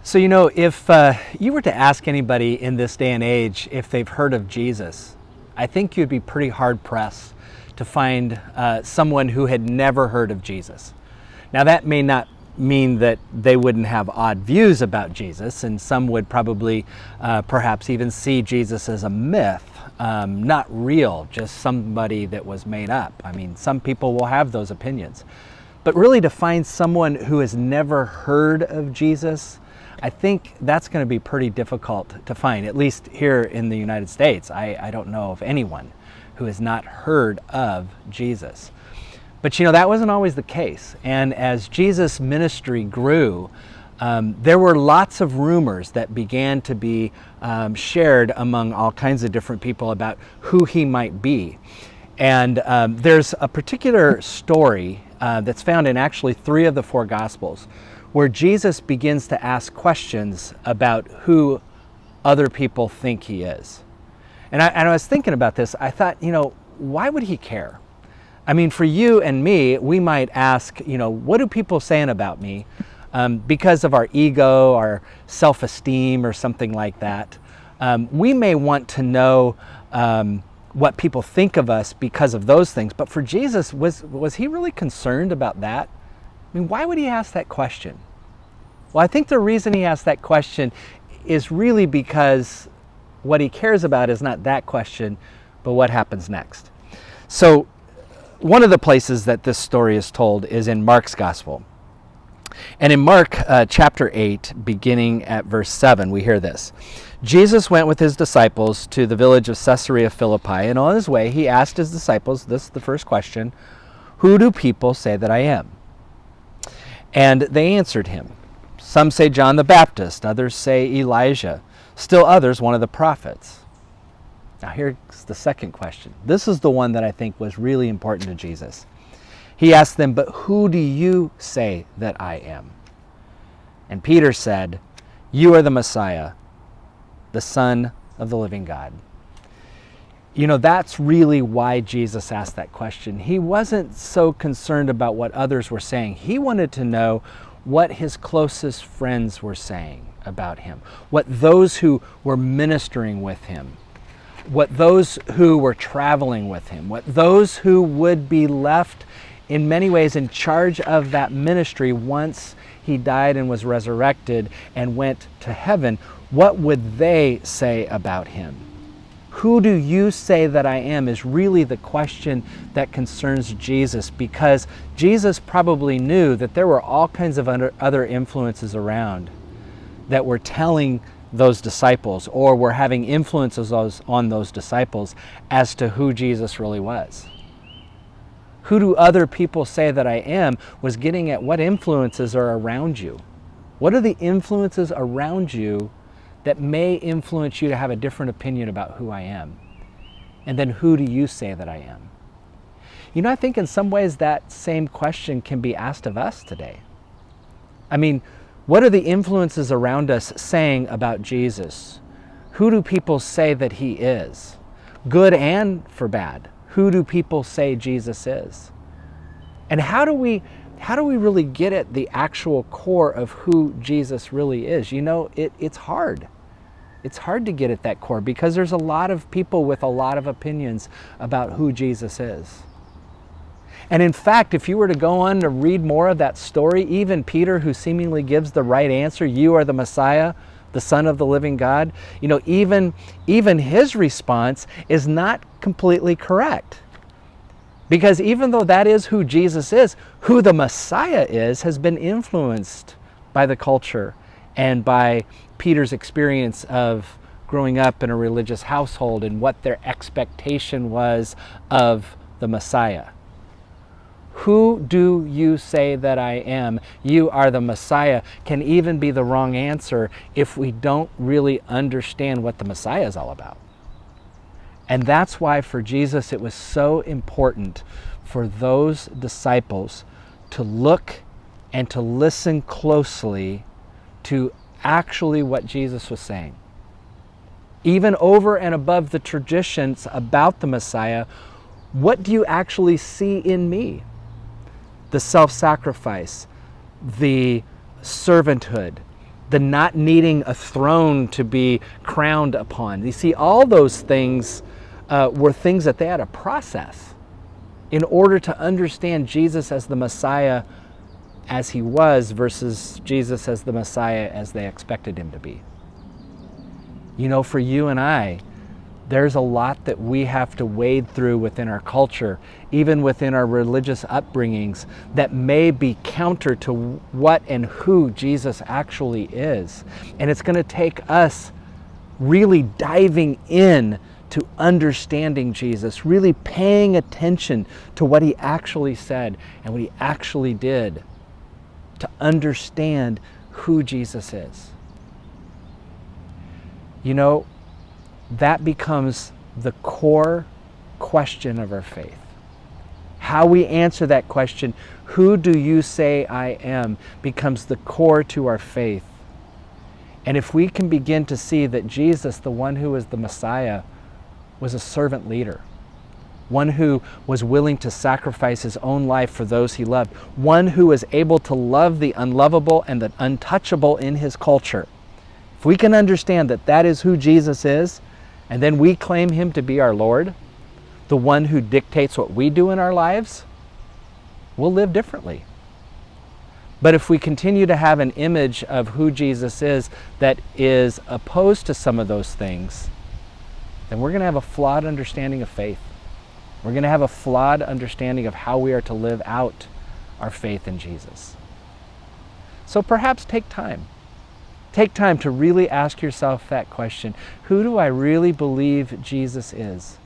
So, if you were to ask anybody in this day and age if they've heard of Jesus, I think you'd be pretty hard pressed to find someone who had never heard of Jesus. Now, that may not mean that they wouldn't have odd views about Jesus, and some would probably perhaps even see Jesus as a myth, not real, just somebody that was made up. I mean, some people will have those opinions. But really, to find someone who has never heard of Jesus, I think that's going to be pretty difficult to find, at least here in the United States. I don't know of anyone who has not heard of Jesus. But that wasn't always the case. And as Jesus' ministry grew, there were lots of rumors that began to be shared among all kinds of different people about who he might be. And there's a particular story that's found in actually 3 of the 4 Gospels, where Jesus begins to ask questions about who other people think he is. And I was thinking about this. I thought, why would he care? I mean, for you and me, we might ask, what do people saying about me? Because of our ego, our self-esteem, or something like that. We may want to know what people think of us because of those things. But for Jesus, was he really concerned about that? I mean, why would he ask that question? Well, I think the reason he asked that question is really because what he cares about is not that question, but what happens next. So, one of the places that this story is told is in Mark's Gospel. And in Mark chapter 8, beginning at verse 7, we hear this. Jesus went with his disciples to the village of Caesarea Philippi, and on his way he asked his disciples, this is the first question, "Who do people say that I am?" And they answered him. Some say John the Baptist, others say Elijah, still others one of the prophets. Now here's the second question. This is the one that I think was really important to Jesus. He asked them, "But who do you say that I am?" And Peter said, "You are the Messiah, the Son of the living God." That's really why Jesus asked that question. He wasn't so concerned about what others were saying. He wanted to know what his closest friends were saying about him, what those who were ministering with him, what those who were traveling with him, what those who would be left in many ways in charge of that ministry once he died and was resurrected and went to heaven, what would they say about him? Who do you say that I am is really the question that concerns Jesus, because Jesus probably knew that there were all kinds of other influences around that were telling those disciples or were having influences on those disciples as to who Jesus really was. Who do other people say that I am was getting at what influences are around you. What are the influences around you that may influence you to have a different opinion about who I am? And then who do you say that I am? I think in some ways that same question can be asked of us today. I mean, what are the influences around us saying about Jesus? Who do people say that he is? Good and for bad. Who do people say Jesus is? And how do we really get at the actual core of who Jesus really is? It's hard. It's hard to get at that core because there's a lot of people with a lot of opinions about who Jesus is. And in fact, if you were to go on to read more of that story, even Peter, who seemingly gives the right answer, "You are the Messiah, the Son of the living God," even his response is not completely correct. Because even though that is who Jesus is, who the Messiah is has been influenced by the culture and by Peter's experience of growing up in a religious household and what their expectation was of the Messiah. Who do you say that I am? You are the Messiah can even be the wrong answer if we don't really understand what the Messiah is all about. And that's why for Jesus it was so important for those disciples to look and to listen closely to actually what Jesus was saying. Even over and above the traditions about the Messiah, what do you actually see in me? The self-sacrifice, the servanthood, the not needing a throne to be crowned upon. You see, all those things were things that they had to process in order to understand Jesus as the Messiah as he was versus Jesus as the Messiah as they expected him to be. You know, for you and I, there's a lot that we have to wade through within our culture, even within our religious upbringings, that may be counter to what and who Jesus actually is. And it's going to take us really diving in to understanding Jesus, really paying attention to what he actually said and what he actually did to understand who Jesus is. You know, that becomes the core question of our faith. How we answer that question, who do you say I am, becomes the core to our faith. And if we can begin to see that Jesus, the one who is the Messiah, was a servant leader, one who was willing to sacrifice his own life for those he loved, one who was able to love the unlovable and the untouchable in his culture. If we can understand that that is who Jesus is, and then we claim him to be our Lord, the one who dictates what we do in our lives, we'll live differently. But if we continue to have an image of who Jesus is that is opposed to some of those things, then we're going to have a flawed understanding of faith. We're going to have a flawed understanding of how we are to live out our faith in Jesus. So perhaps take time. Take time to really ask yourself that question. Who do I really believe Jesus is?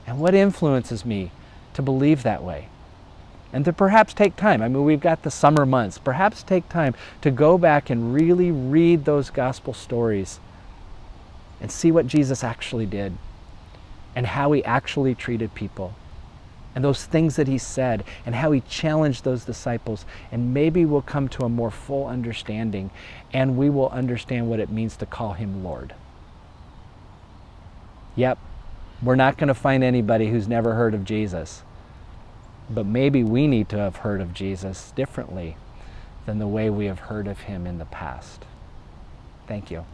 And what influences me to believe that way? And to perhaps take time. I mean, we've got the summer months. Perhaps take time to go back and really read those gospel stories and see what Jesus actually did and how he actually treated people and those things that he said and how he challenged those disciples. And maybe we'll come to a more full understanding and we will understand what it means to call him Lord. Yep, we're not going to find anybody who's never heard of Jesus. But maybe we need to have heard of Jesus differently than the way we have heard of him in the past. Thank you.